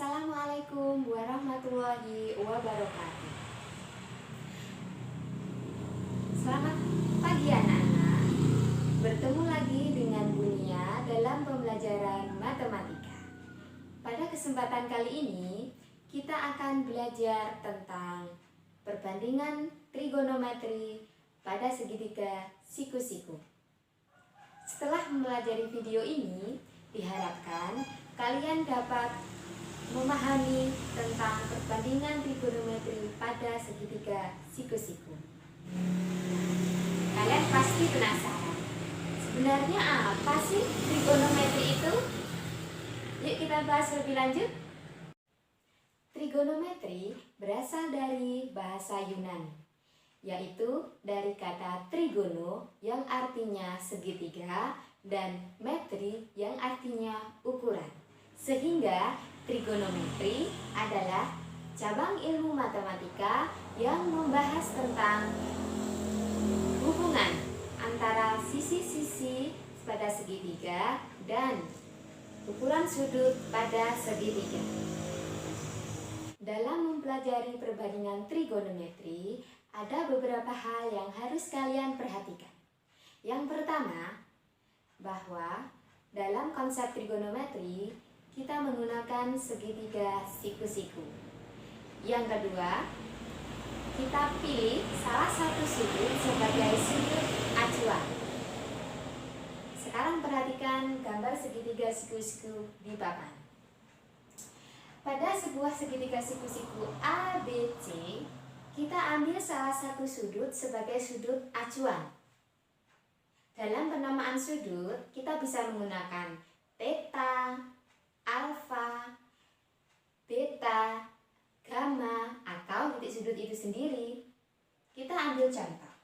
Assalamualaikum warahmatullahi wabarakatuh. Selamat pagi anak-anak. Bertemu lagi dengan Bunia dalam pembelajaran matematika. Pada kesempatan kali ini kita akan belajar tentang perbandingan trigonometri pada segitiga siku-siku. Setelah mempelajari video ini, diharapkan kalian dapat memahami tentang perbandingan trigonometri pada segitiga siku-siku. Kalian pasti penasaran, sebenarnya apa sih trigonometri itu? Yuk kita bahas lebih lanjut. Trigonometri berasal dari bahasa Yunani, yaitu dari kata trigono yang artinya segitiga dan metri yang artinya ukuran. Sehingga trigonometri adalah cabang ilmu matematika yang membahas tentang hubungan antara sisi-sisi pada segitiga dan ukuran sudut pada segitiga. Dalam mempelajari perbandingan trigonometri, ada beberapa hal yang harus kalian perhatikan. Yang pertama, bahwa dalam konsep trigonometri kita menggunakan segitiga siku-siku. Yang kedua, kita pilih salah satu sudut sebagai sudut acuan. Sekarang perhatikan gambar segitiga siku-siku di papan. Pada sebuah segitiga siku-siku ABC, kita ambil salah satu sudut sebagai sudut acuan. Dalam penamaan sudut, kita bisa menggunakan theta, alfa, beta, gamma, atau titik sudut itu sendiri. Kita ambil contoh.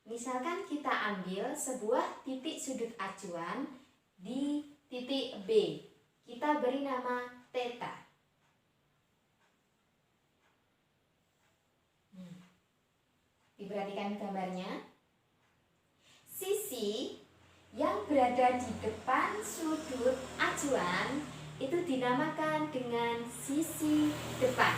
Misalkan kita ambil sebuah titik sudut acuan di titik B. Kita beri nama theta. Diperhatikan gambarnya. Sisi yang berada di depan sudut acuan itu dinamakan dengan sisi depan.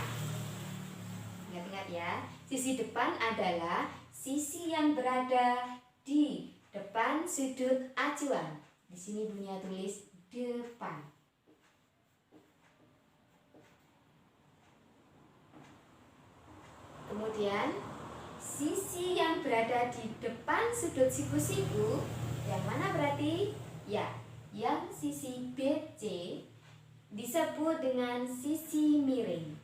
Ingat-ingat ya, sisi depan adalah sisi yang berada di depan sudut acuan. Di sini Bunia tulis depan. Kemudian sisi yang berada di depan sudut siku-siku, yang mana berarti? Ya, yang sisi BC disebut dengan sisi miring.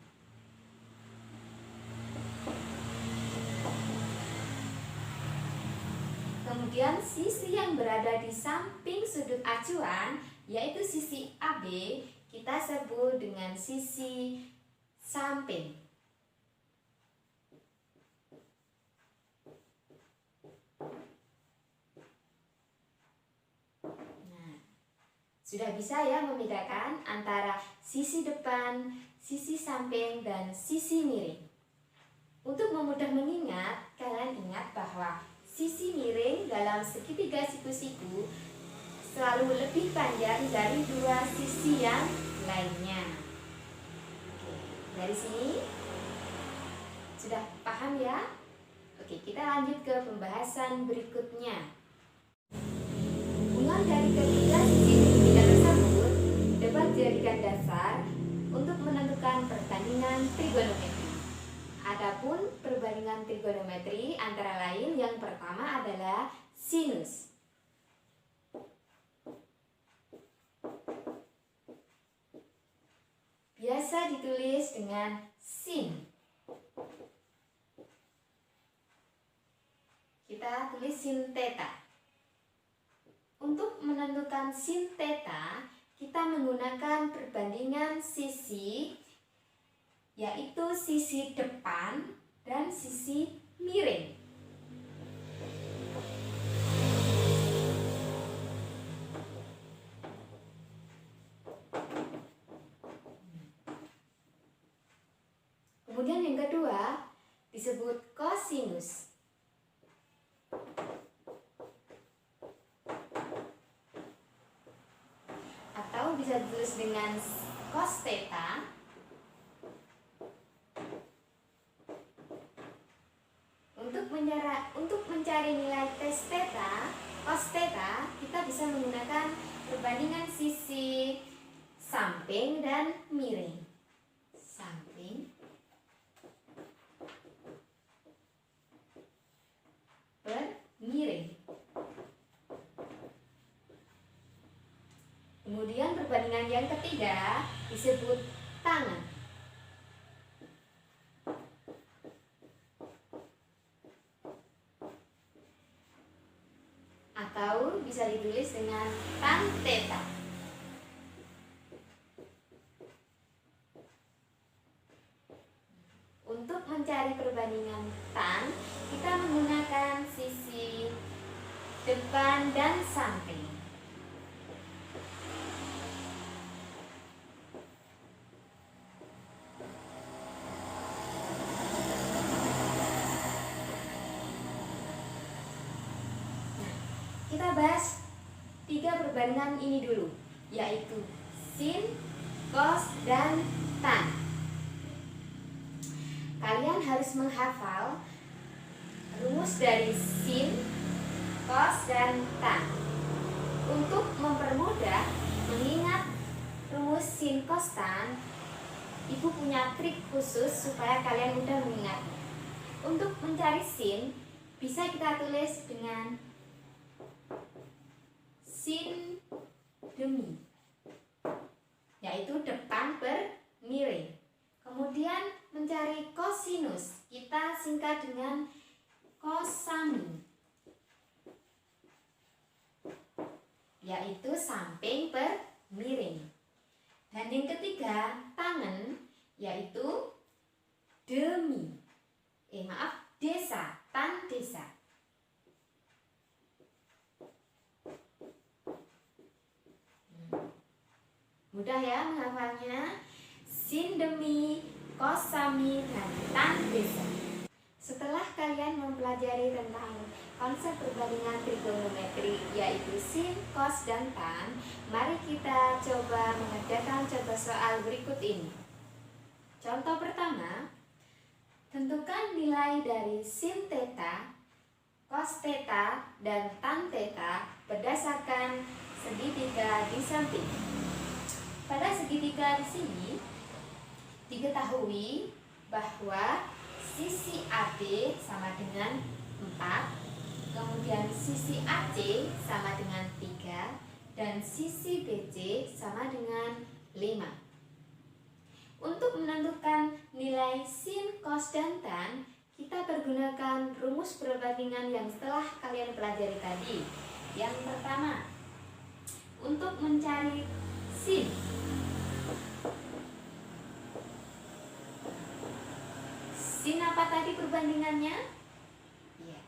Kemudian sisi yang berada di samping sudut acuan, yaitu sisi AB, kita sebut dengan sisi samping. Sudah bisa ya membedakan antara sisi depan, sisi samping, dan sisi miring. Untuk memudah mengingat, kalian ingat bahwa sisi miring dalam segitiga siku-siku selalu lebih panjang dari dua sisi yang lainnya. Oke, dari sini sudah paham ya? Oke, kita lanjut ke pembahasan berikutnya. Hubungan dari ketiga sisi segitiga tersebut dapat dijadikan dasar untuk menentukan perbandingan trigonometri. Adapun perbandingan trigonometri antara lain yang pertama adalah sinus. Biasa ditulis dengan sin. Kita tulis sin theta. Untuk menentukan sin theta, kita menggunakan perbandingan sisi, yaitu sisi depan dan sisi miring. Kemudian yang kedua disebut kosinus. Atau bisa ditulis dengan cos theta. mencari nilai cos theta, kita bisa menggunakan perbandingan sisi samping dan miring. Samping per miring. Kemudian perbandingan yang ketiga disebut tangan. Atau bisa ditulis dengan tan theta. Untuk mencari perbandingan tan, kita menggunakan sisi depan dan samping. Kita bahas 3 perbandingan ini dulu, yaitu sin, cos, dan tan. Kalian harus menghafal rumus dari sin, cos, dan tan. Untuk mempermudah mengingat rumus sin, cos, tan, Ibu punya trik khusus supaya kalian mudah mengingatnya. Untuk mencari sin, bisa kita tulis dengan sin demi, yaitu depan per miring. Kemudian mencari kosinus, kita singkat dengan kosami, yaitu samping per miring. Dan yang ketiga, tangan, yaitu desa, tan desa. Mudah ya menghafalnya. Sin demi, cos sami, dan tan desa. Setelah kalian mempelajari tentang konsep perbandingan trigonometri, yaitu sin, cos, dan tan, mari kita coba mengerjakan contoh soal berikut ini. Contoh pertama, tentukan nilai dari sin theta, cos theta, dan tan theta berdasarkan segitiga di samping. Pada segitiga di sini diketahui bahwa sisi AB sama dengan 4, kemudian sisi AC sama dengan 3, dan sisi BC sama dengan 5. Untuk menentukan nilai sin, cos, dan tan, kita pergunakan rumus perbandingan yang telah kalian pelajari tadi. Yang pertama, untuk mencari sin, sin apa tadi perbandingannya? Ya,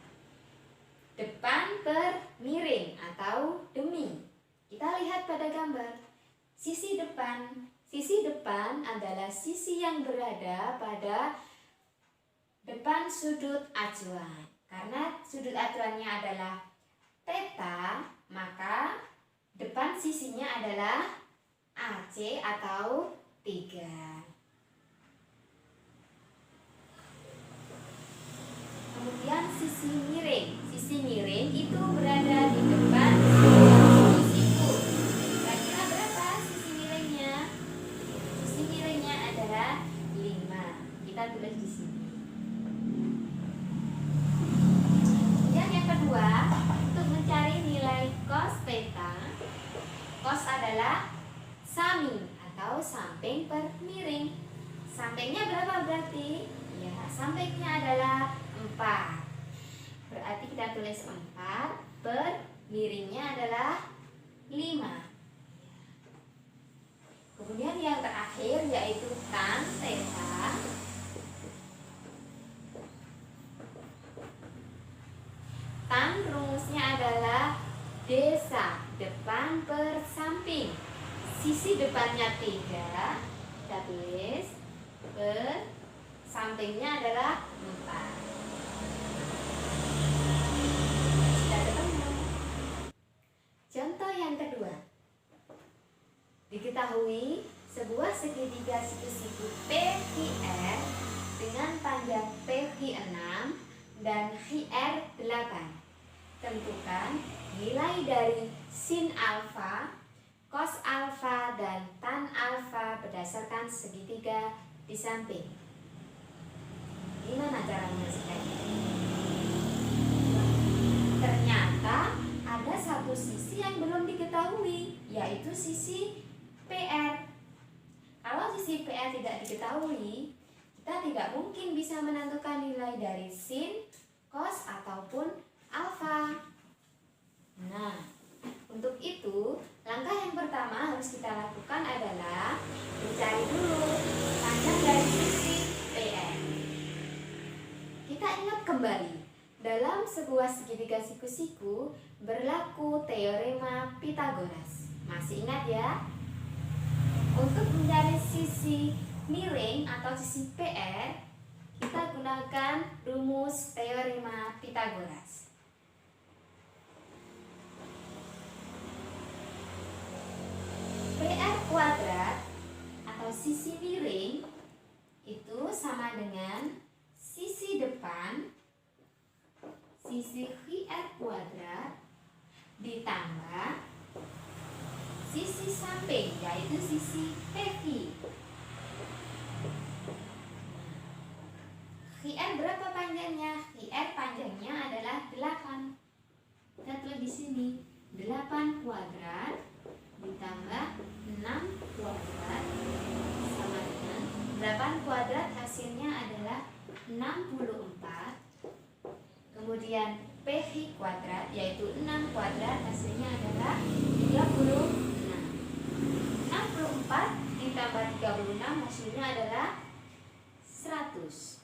depan per miring atau demi. Kita lihat pada gambar. Sisi depan adalah sisi yang berada pada depan sudut acuan. Karena sudut acuannya adalah theta, maka depan sisinya adalah AC atau 3. Kemudian sisi miring itu berada di depan sisiku. Kira-kira berapa sisi miringnya? Sisi miringnya adalah 5. Kita tulis di sini. Kemudian yang kedua, untuk mencari nilai cos theta, cos adalah sami atau samping per miring. Sampingnya berapa berarti? Ya, sampingnya adalah 4. Berarti kita tulis 4 per miringnya adalah 5. Kemudian yang terakhir yaitu tan theta. Tan rumusnya adalah desa, depan per samping. Sisi depannya 3, kita tulis, per sampingnya adalah 4. Contoh yang kedua, diketahui sebuah segitiga siku-siku PQR dengan panjang PQ6 dan HR 8. Tentukan nilai dari sin alfa, cos alfa, dan tan alfa berdasarkan segitiga di samping. Gimana cara menyelesaikannya? Ternyata ada satu sisi yang belum diketahui, yaitu sisi PR. Kalau sisi PR tidak diketahui, kita tidak mungkin bisa menentukan nilai dari sin, cos, ataupun alfa. Nah, untuk itu, langkah yang pertama harus kita lakukan adalah mencari dulu panjang dari sisi PR. Kita ingat kembali, dalam sebuah segitiga siku-siku berlaku teorema Pythagoras. Masih ingat ya? Untuk mencari sisi miring atau sisi PR, kita gunakan rumus teorema Pythagoras. PR kuadrat atau sisi miring itu sama dengan sisi depan, sisi HR kuadrat, ditambah sisi samping, yaitu sisi PV. HR berapa panjangnya? HR panjangnya adalah 8. Kita tulis di sini 8 kuadrat ditambah 6 kuadrat sama dengan 8 kuadrat hasilnya adalah 64. Kemudian PH kuadrat yaitu 6 kuadrat hasilnya adalah 36. 64 ditambah 36 hasilnya adalah 100.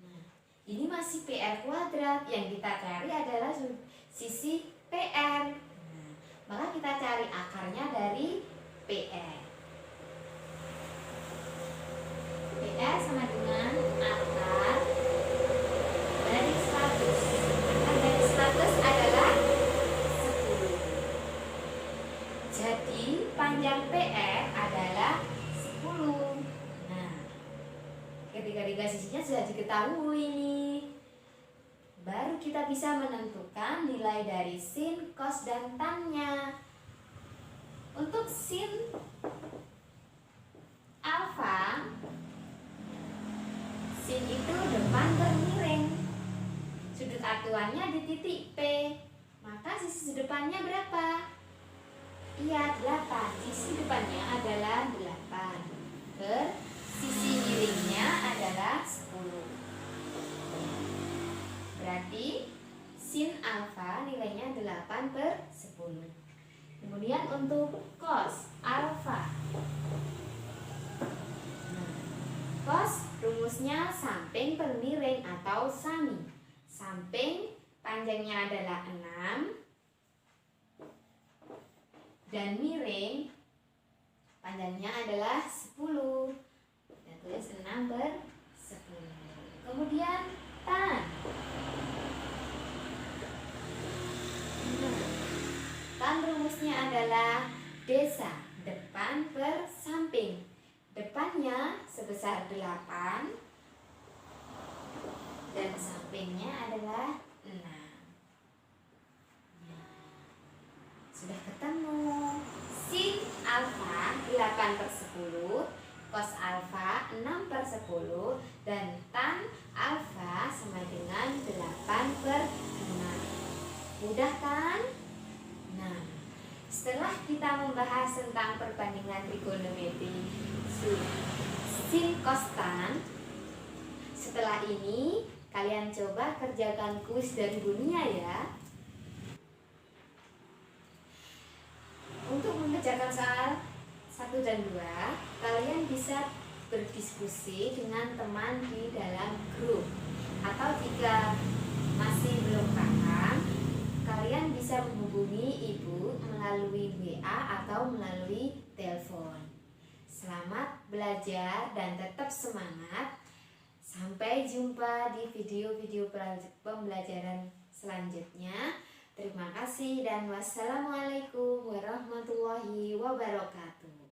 Nah, ini masih PR kuadrat. Yang kita cari adalah sisi PR. Maka kita cari akarnya dari PR. PR sama dengan akar dari 100. Akar dari 100 adalah 10. Jadi panjang PR adalah 10. Nah, ketiga sisinya sudah diketahui nih. Baru kita bisa menentukan nilai dari sin, cos, dan tan-nya. Untuk sin alfa, sin itu depan bermiring. Sudut acuannya di titik P. Maka sisi depannya berapa? Iya, 8. Sisi depannya adalah 8. Sisi miringnya adalah 10. Berarti sin alfa nilainya 8/10. Kemudian untuk cos alfa. Nah, cos rumusnya samping per miring atau sami. Samping panjangnya adalah 6 dan miring panjangnya adalah 10. Kita tulis 6/10. Kemudian tan. Tan rumusnya adalah desa, depan per samping. Depannya sebesar 8 dan sampingnya adalah 6. Sudah ketemu. Sin alfa 8/10, cos alfa 6/10, dan tan alfa sama dengan 8/6. Mudah kan? Nah, setelah kita membahas tentang perbandingan trigonometri sin cos tan, setelah ini kalian coba kerjakan kuis dari Bunia ya. Untuk mengerjakan soal 1 dan 2, kalian bisa berdiskusi dengan teman di dalam grup. Atau jika masih belum paham, kalian bisa menghubungi ibu melalui WA atau melalui telepon. Selamat belajar dan tetap semangat. Sampai jumpa di video-video pembelajaran selanjutnya. Terima kasih dan wassalamualaikum warahmatullahi wabarakatuh.